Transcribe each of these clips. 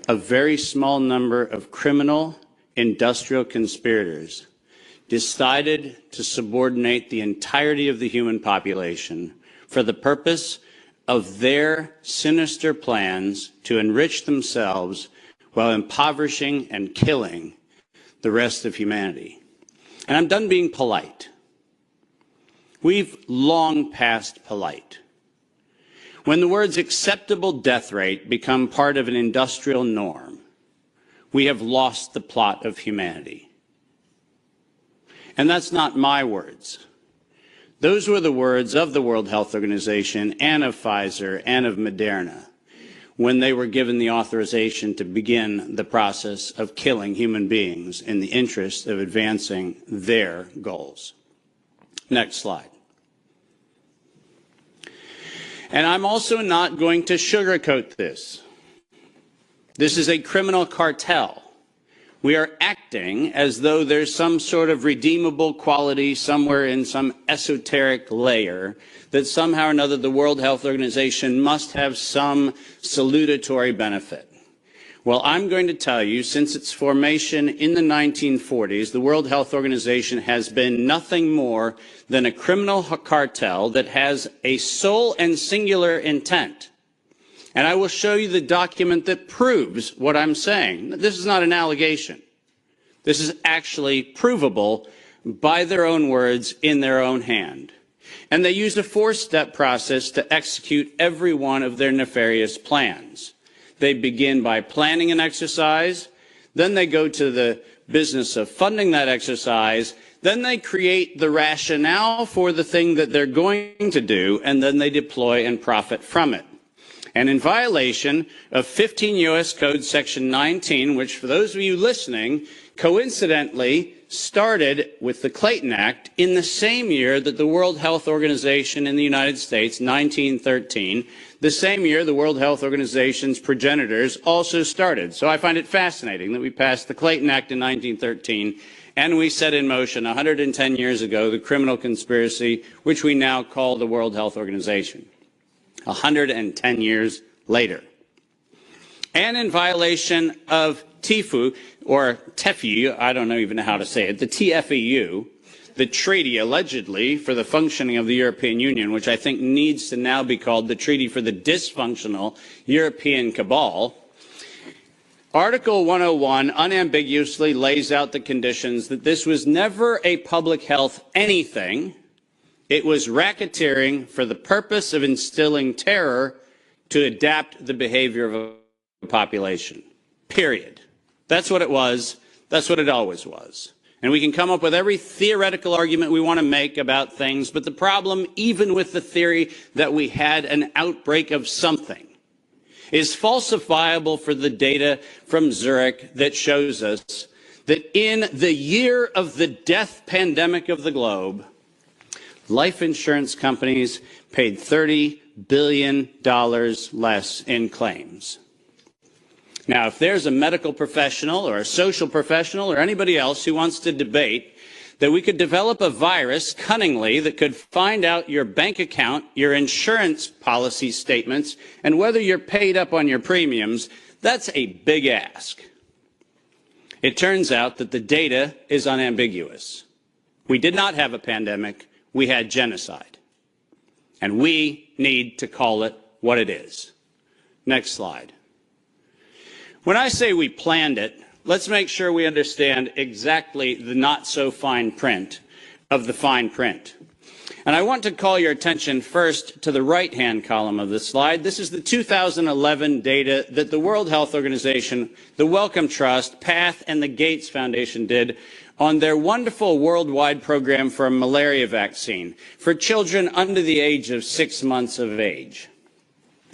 a very small number of criminal industrial conspirators decided to subordinate the entirety of the human population for the purpose of their sinister plans to enrich themselves while impoverishing and killing the rest of humanity. And I'm done being polite. We've long passed polite. When the words acceptable death rate become part of an industrial norm, we have lost the plot of humanity. And that's not my words. Those were the words of the World Health Organization and of Pfizer and of Moderna when they were given the authorization to begin the process of killing human beings in the interest of advancing their goals. Next slide. And I'm also not going to sugarcoat this. This is a criminal cartel. We are acting as though there's some sort of redeemable quality somewhere in some esoteric layer that somehow or another the World Health Organization must have some salutatory benefit. Well, I'm going to tell you, since its formation in the 1940s, the World Health Organization has been nothing more than a criminal cartel that has a sole and singular intent. And I will show you the document that proves what I'm saying. This is not an allegation. This is actually provable by their own words in their own hand. And they use a four-step process to execute every one of their nefarious plans. They begin by planning an exercise, then they go to the business of funding that exercise, then they create the rationale for the thing that they're going to do, and then they deploy and profit from it. And in violation of 15 U.S. Code Section 19, which for those of you listening, coincidentally started with the Clayton Act in the same year that the World Health Organization in the United States, 1913, the same year the World Health Organization's progenitors also started. So I find it fascinating that we passed the Clayton Act in 1913 and we set in motion 110 years ago the criminal conspiracy which we now call the World Health Organization. 110 years later. And in violation of TIFU, or TEFU, I don't even know how to say it, the TFEU, the treaty allegedly for the functioning of the European Union, which I think needs to now be called the Treaty for the Dysfunctional European Cabal. Article 101 unambiguously lays out the conditions that this was never a public health anything. It was racketeering for the purpose of instilling terror to adapt the behavior of a population. Period. That's what it was. That's what it always was. And we can come up with every theoretical argument we want to make about things, but the problem, even with the theory that we had an outbreak of something, is falsifiable for the data from Zurich that shows us that in the year of the death pandemic of the globe, life insurance companies paid $30 billion less in claims. Now, if there's a medical professional or a social professional or anybody else who wants to debate that we could develop a virus cunningly that could find out your bank account, your insurance policy statements, and whether you're paid up on your premiums, that's a big ask. It turns out that the data is unambiguous. We did not have a pandemic. We had genocide. And we need to call it what it is. Next slide. When I say we planned it, let's make sure we understand exactly the not-so-fine print of the fine print. And I want to call your attention first to the right-hand column of this slide. This is the 2011 data that the World Health Organization, the Wellcome Trust, PATH, and the Gates Foundation did on their wonderful worldwide program for a malaria vaccine for children under the age of 6 months of age.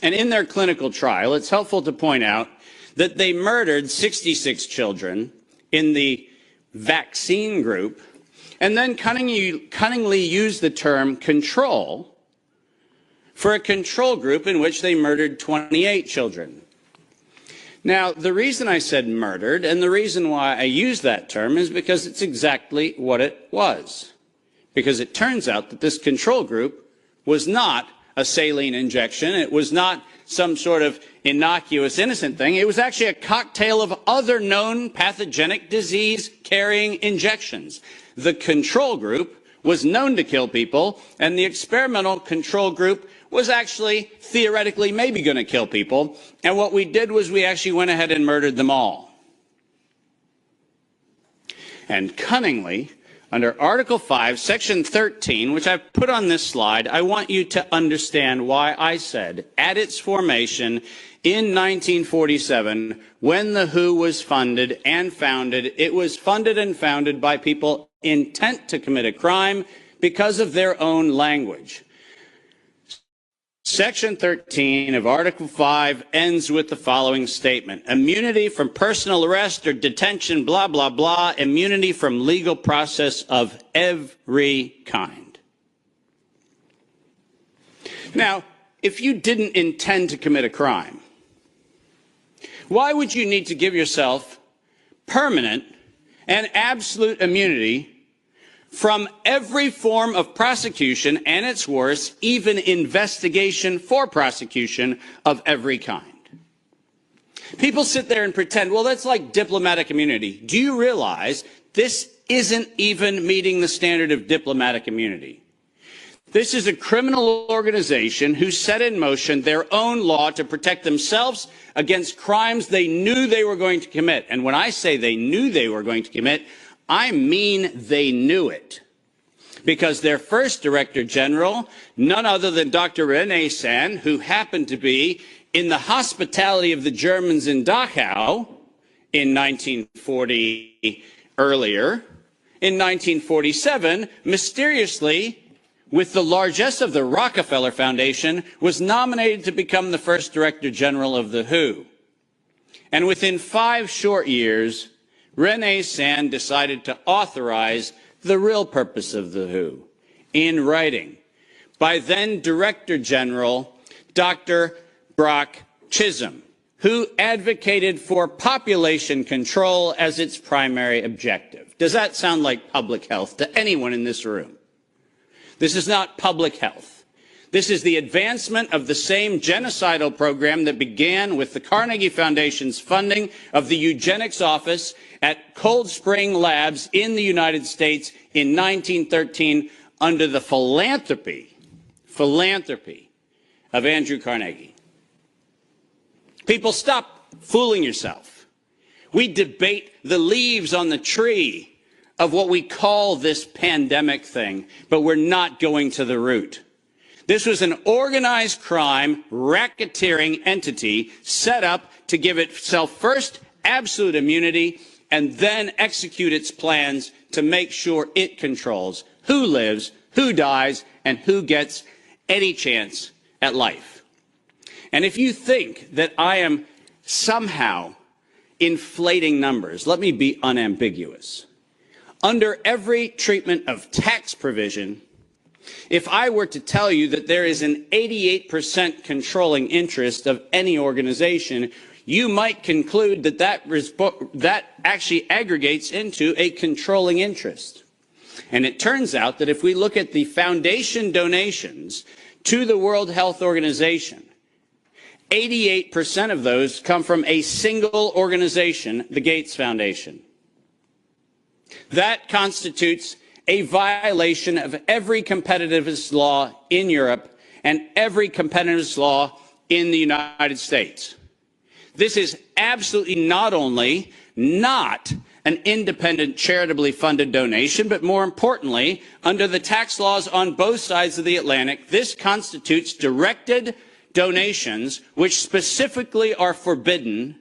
And in their clinical trial, it's helpful to point out that they murdered 66 children in the vaccine group and then cunningly used the term control for a control group in which they murdered 28 children. Now, the reason I said murdered and the reason why I use that term is because it's exactly what it was. Because it turns out that this control group was not a saline injection. It was not some sort of innocuous, innocent thing. It was actually a cocktail of other known pathogenic disease-carrying injections. The control group was known to kill people, and the experimental control group was actually theoretically maybe going to kill people. And what we did was we actually went ahead and murdered them all. And cunningly, under Article 5, Section 13, which I've put on this slide, I want you to understand why I said at its formation in 1947, when the WHO was funded and founded, it was funded and founded by people intent to commit a crime because of their own language. Section 13 of Article 5 ends with the following statement: immunity from personal arrest or detention, blah, blah, blah, immunity from legal process of every kind. Now, if you didn't intend to commit a crime, why would you need to give yourself permanent and absolute immunity from every form of prosecution, and it's worse, even investigation for prosecution of every kind? People sit there and pretend, well, that's like diplomatic immunity. Do you realize this isn't even meeting the standard of diplomatic immunity? This is a criminal organization who set in motion their own law to protect themselves against crimes they knew they were going to commit. And when I say they knew they were going to commit, I mean they knew it, because their first Director General, none other than Dr. René Sand, who happened to be in the hospitality of the Germans in Dachau in 1940 earlier, in 1947, mysteriously, with the largesse of the Rockefeller Foundation, was nominated to become the first Director General of the WHO. And within 5 short years, René Sand decided to authorize the real purpose of the WHO in writing by then Director General Dr. Brock Chisholm, who advocated for population control as its primary objective. Does that sound like public health to anyone in this room? This is not public health. This is the advancement of the same genocidal program that began with the Carnegie Foundation's funding of the eugenics office at Cold Spring Labs in the United States in 1913 under the philanthropy of Andrew Carnegie. People, stop fooling yourself. We debate the leaves on the tree of what we call this pandemic thing, but we're not going to the root. This was an organized crime, racketeering entity set up to give itself first absolute immunity and then execute its plans to make sure it controls who lives, who dies, and who gets any chance at life. And if you think that I am somehow inflating numbers, let me be unambiguous. Under every treatment of tax provision, if I were to tell you that there is an 88% controlling interest of any organization, you might conclude that that actually aggregates into a controlling interest. And it turns out that if we look at the foundation donations to the World Health Organization, 88% of those come from a single organization, the Gates Foundation. That constitutes a violation of every competitivist law in Europe and every competitivist law in the United States. This is absolutely not only not an independent, charitably funded donation, but more importantly, under the tax laws on both sides of the Atlantic, this constitutes directed donations which specifically are forbidden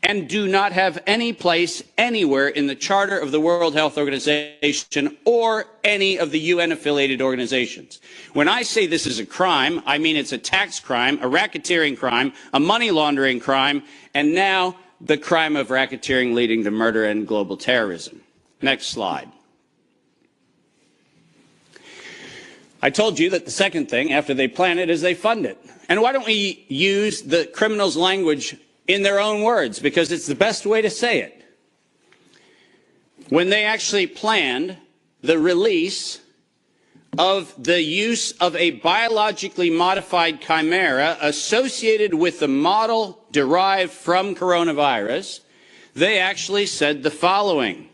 and do not have any place anywhere in the Charter of the World Health Organization or any of the UN-affiliated organizations. When I say this is a crime, I mean it's a tax crime, a racketeering crime, a money laundering crime, and now the crime of racketeering leading to murder and global terrorism. Next slide. I told you that the second thing after they plan it is they fund it. And why don't we use the criminals' language in their own words, because it's the best way to say it. When they actually planned the release of the use of a biologically modified chimera associated with the model derived from coronavirus, they actually said the following: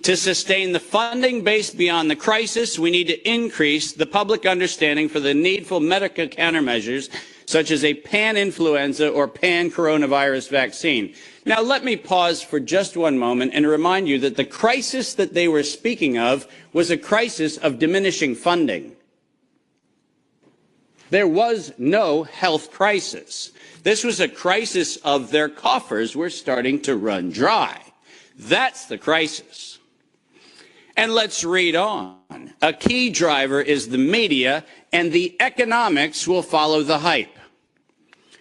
to sustain the funding base beyond the crisis, we need to increase the public understanding for the needful medical countermeasures, such as a pan-influenza or pan-coronavirus vaccine. Now, let me pause for just one moment and remind you that the crisis that they were speaking of was a crisis of diminishing funding. There was no health crisis. This was a crisis of their coffers were starting to run dry. That's the crisis. And let's read on. A key driver is the media, and the economics will follow the hype.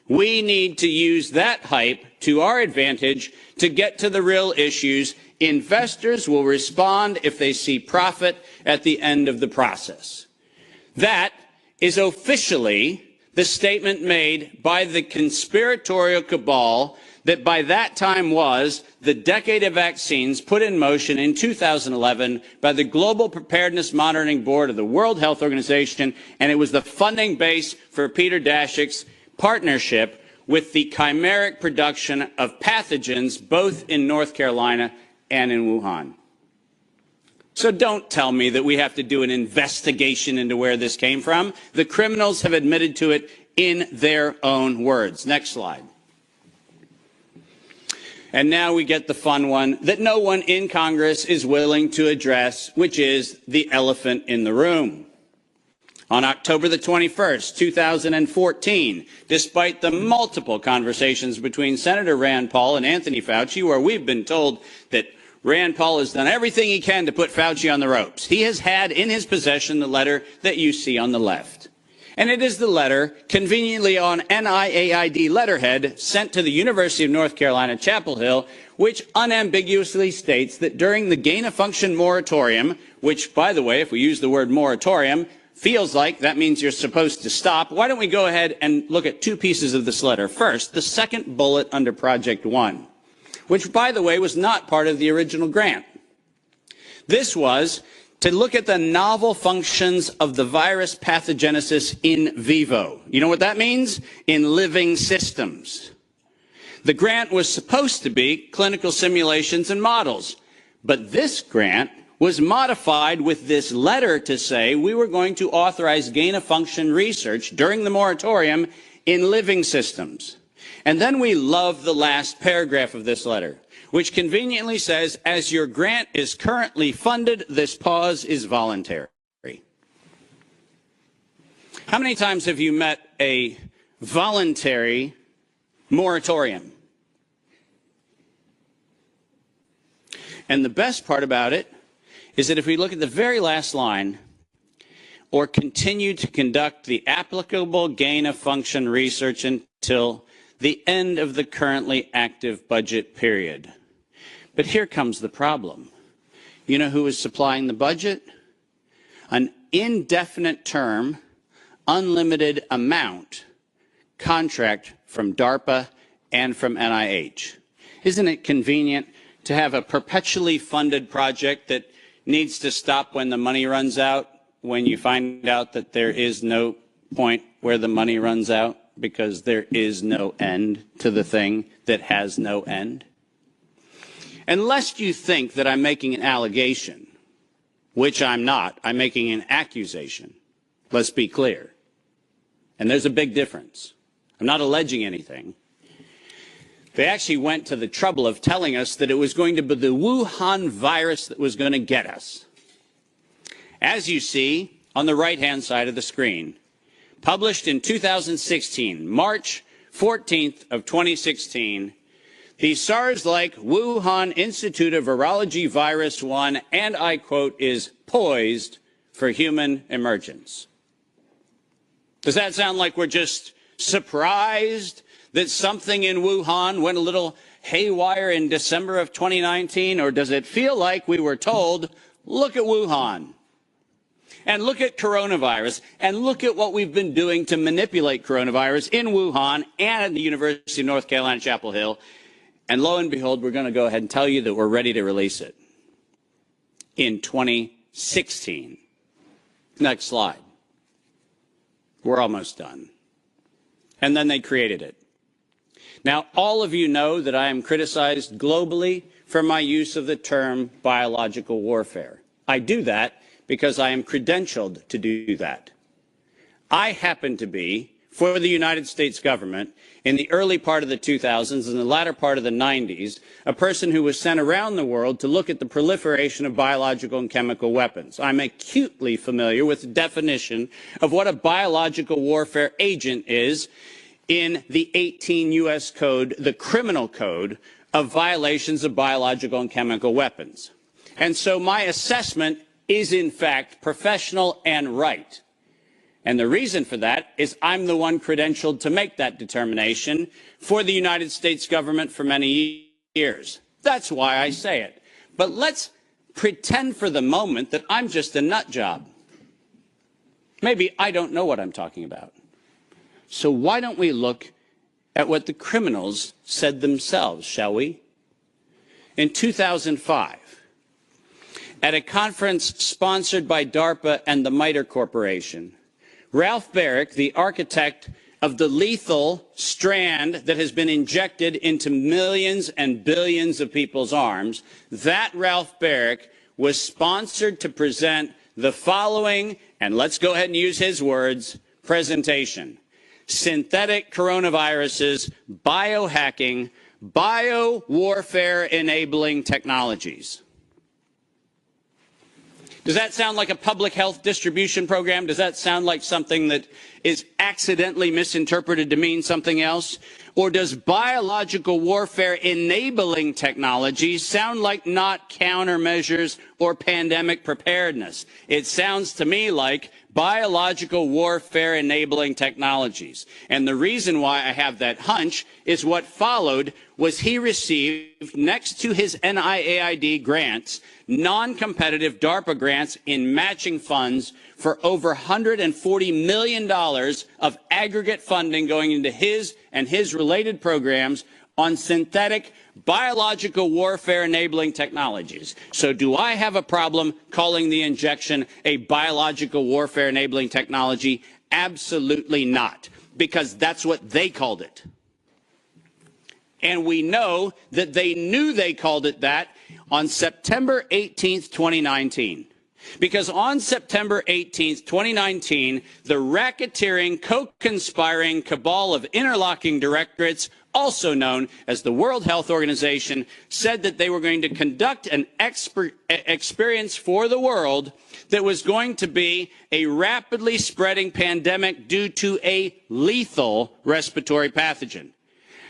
We need to use that hype to our advantage to get to the real issues. Investors will respond if they see profit at the end of the process. That is officially the statement made by the conspiratorial cabal that by that time was the decade of vaccines put in motion in 2011 by the Global Preparedness Monitoring Board of the World Health Organization, and it was the funding base for Peter Daszak's partnership with the chimeric production of pathogens both in North Carolina and in Wuhan. So don't tell me that we have to do an investigation into where this came from. The criminals have admitted to it in their own words. Next slide. And now we get the fun one that no one in Congress is willing to address, which is the elephant in the room. On October the 21st, 2014, despite the multiple conversations between Senator Rand Paul and Anthony Fauci, where we've been told that Rand Paul has done everything he can to put Fauci on the ropes, he has had in his possession the letter that you see on the left. And it is the letter, conveniently on NIAID letterhead, sent to the University of North Carolina, Chapel Hill, which unambiguously states that during the gain-of-function moratorium, which, by the way, if we use the word moratorium, feels like that means you're supposed to stop. Why don't we go ahead and look at two pieces of this letter? First, the second bullet under Project One, which, by the way, was not part of the original grant. This was to look at the novel functions of the virus pathogenesis in vivo. You know what that means? In living systems. The grant was supposed to be clinical simulations and models, but this grant was modified with this letter to say we were going to authorize gain-of-function research during the moratorium in living systems. And then we love the last paragraph of this letter, which conveniently says, as your grant is currently funded, this pause is voluntary. How many times have you met a voluntary moratorium? And the best part about it is that if we look at the very last line, or continue to conduct the applicable gain-of-function research until the end of the currently active budget period. But here comes the problem. You know who is supplying the budget? An indefinite term, unlimited amount contract from DARPA and from NIH. Isn't it convenient to have a perpetually funded project that needs to stop when the money runs out, when you find out that there is no point where the money runs out because there is no end to the thing that has no end? And lest you think that I'm making an allegation, which I'm not, I'm making an accusation. Let's be clear. And there's a big difference. I'm not alleging anything. They actually went to the trouble of telling us that it was going to be the Wuhan virus that was going to get us. As you see on the right-hand side of the screen, published in 2016, March 14th of 2016, the SARS-like Wuhan Institute of Virology Virus 1, and I quote, is poised for human emergence. Does that sound like we're just surprised that something in Wuhan went a little haywire in December of 2019? Or does it feel like we were told, look at Wuhan, and look at coronavirus, and look at what we've been doing to manipulate coronavirus in Wuhan and at the University of North Carolina, Chapel Hill, and lo and behold, we're going to go ahead and tell you that we're ready to release it in 2016. Next slide. We're almost done. And then they created it. Now, all of you know that I am criticized globally for my use of the term biological warfare. I do that because I am credentialed to do that. I happen to be, for the United States government, in the early part of the 2000s and the latter part of the 90s, a person who was sent around the world to look at the proliferation of biological and chemical weapons. I'm acutely familiar with the definition of what a biological warfare agent is in the 18 U.S. Code, the criminal code of violations of biological and chemical weapons. And so my assessment is, in fact, professional and right. And the reason for that is I'm the one credentialed to make that determination for the United States government for many years. That's why I say it. But let's pretend for the moment that I'm just a nut job. Maybe I don't know what I'm talking about. So why don't we look at what the criminals said themselves, shall we? In 2005, at a conference sponsored by DARPA and the MITRE Corporation, Ralph Baric, the architect of the lethal strand that has been injected into millions and billions of people's arms, that Ralph Baric was sponsored to present the following, and let's go ahead and use his words, presentation: synthetic coronaviruses, biohacking, bio-warfare enabling technologies. Does that sound like a public health distribution program? Does that sound like something that is accidentally misinterpreted to mean something else? Or does biological warfare enabling technology sound like not countermeasures or pandemic preparedness? It sounds to me like biological warfare enabling technologies. And the reason why I have that hunch is what followed was he received, next to his NIAID grants, non-competitive DARPA grants in matching funds for over $140 million of aggregate funding going into his and his related programs on synthetic biological warfare enabling technologies. So do I have a problem calling the injection a biological warfare enabling technology? Absolutely not, because that's what they called it. And we know that they knew they called it that on September 18th, 2019. Because on September 18th, 2019, the racketeering, co-conspiring cabal of interlocking directorates, also known as the World Health Organization, said that they were going to conduct an experience for the world that was going to be a rapidly spreading pandemic due to a lethal respiratory pathogen.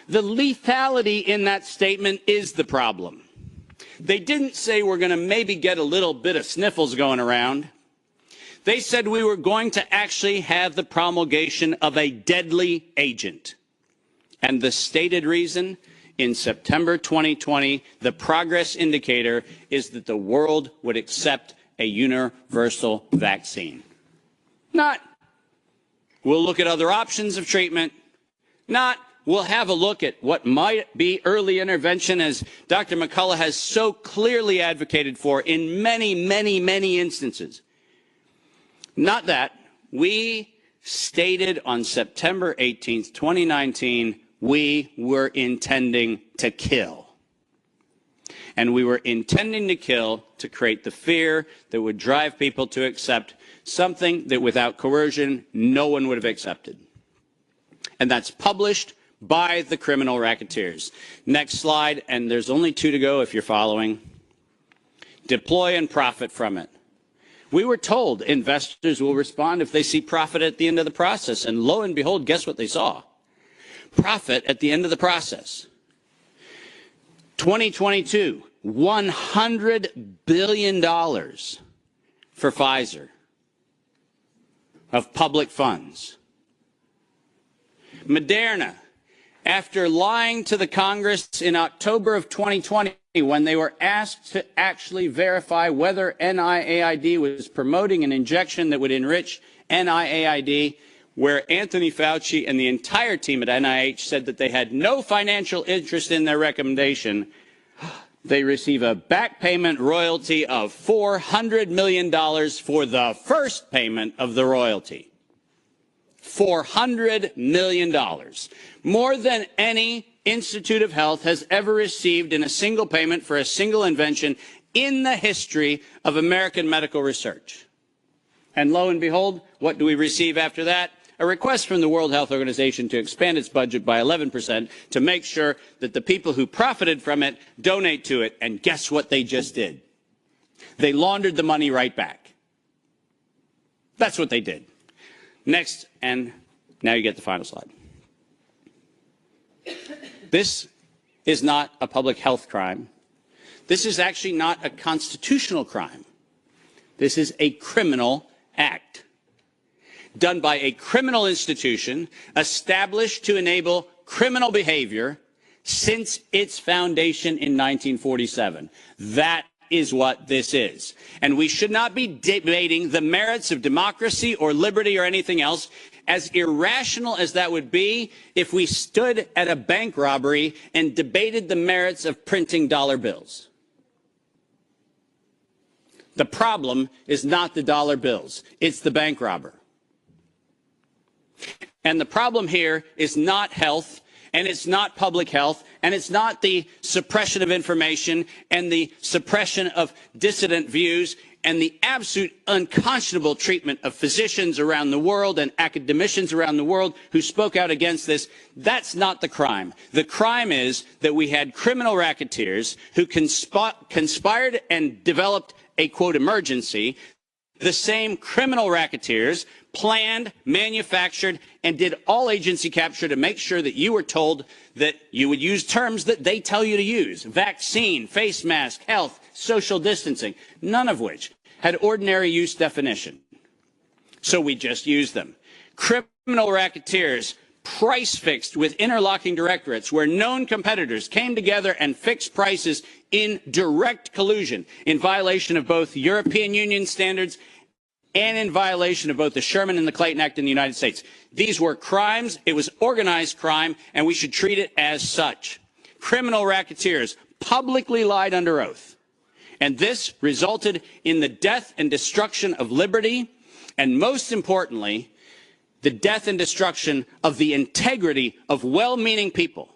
The lethality in that statement is the problem. They didn't say we're going to maybe get a little bit of sniffles going around. They said we were going to actually have the promulgation of a deadly agent. And the stated reason, in September 2020, the progress indicator is that the world would accept a universal vaccine. Not, we'll look at other options of treatment. Not, we'll have a look at what might be early intervention, as Dr. McCullough has so clearly advocated for in many, many, many instances. Not that. We stated on September 18th, 2019, we were intending to kill. And we were intending to kill to create the fear that would drive people to accept something that without coercion, no one would have accepted. And that's published by the criminal racketeers. Next slide, and there's only 2 to go if you're following. Deploy and profit from it. We were told investors will respond if they see profit at the end of the process, and lo and behold, guess what they saw? Profit at the end of the process. 2022, $100 billion for Pfizer of public funds. Moderna, after lying to the Congress in October of 2020 when they were asked to actually verify whether NIAID was promoting an injection that would enrich NIAID, where Anthony Fauci and the entire team at NIH said that they had no financial interest in their recommendation, They receive a back payment royalty of $400 million for the first payment of the royalty. $400 million. More than any Institute of Health has ever received in a single payment for a single invention in the history of American medical research. And lo and behold, what do we receive after that? A request from the World Health Organization to expand its budget by 11% to make sure that the people who profited from it donate to it. And guess what they just did? They laundered the money right back. That's what they did. Next, and now you get the final slide. This is not a public health crime. This is actually not a constitutional crime. This is a criminal act done by a criminal institution established to enable criminal behavior since its foundation in 1947. That is what this is. And we should not be debating the merits of democracy or liberty or anything else, as irrational as that would be if we stood at a bank robbery and debated the merits of printing dollar bills. The problem is not the dollar bills, it's the bank robber. And the problem here is not health, and it's not public health, and it's not the suppression of information and the suppression of dissident views and the absolute unconscionable treatment of physicians around the world and academicians around the world who spoke out against this. That's not the crime. The crime is that we had criminal racketeers who conspired and developed a, quote, emergency. The same criminal racketeers planned, manufactured, and did all agency capture to make sure that you were told that you would use terms that they tell you to use. Vaccine, face mask, health, social distancing, none of which had ordinary use definition. So we just used them. Criminal racketeers price fixed with interlocking directorates where known competitors came together and fixed prices in direct collusion in violation of both European Union standards and in violation of both the Sherman and the Clayton Act in the United States. These were crimes. It was organized crime, and we should treat it as such. Criminal racketeers publicly lied under oath, and this resulted in the death and destruction of liberty, and most importantly, the death and destruction of the integrity of well-meaning people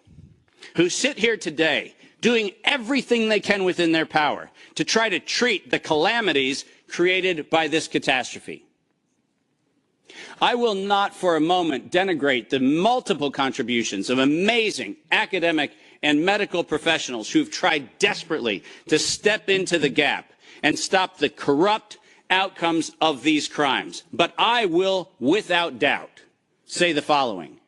who sit here today doing everything they can within their power to try to treat the calamities created by this catastrophe. I will not for a moment denigrate the multiple contributions of amazing academic and medical professionals who've tried desperately to step into the gap and stop the corrupt outcomes of these crimes. But I will, without doubt, say the following.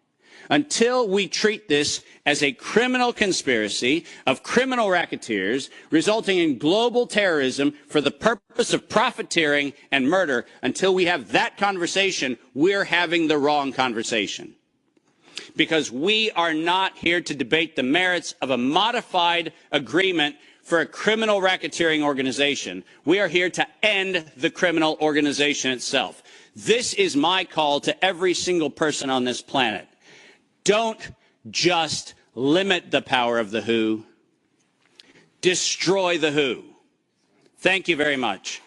Until we treat this as a criminal conspiracy of criminal racketeers resulting in global terrorism for the purpose of profiteering and murder, until we have that conversation, we're having the wrong conversation. Because we are not here to debate the merits of a modified agreement for a criminal racketeering organization. We are here to end the criminal organization itself. This is my call to every single person on this planet. Don't just limit the power of the WHO. Destroy the WHO. Thank you very much.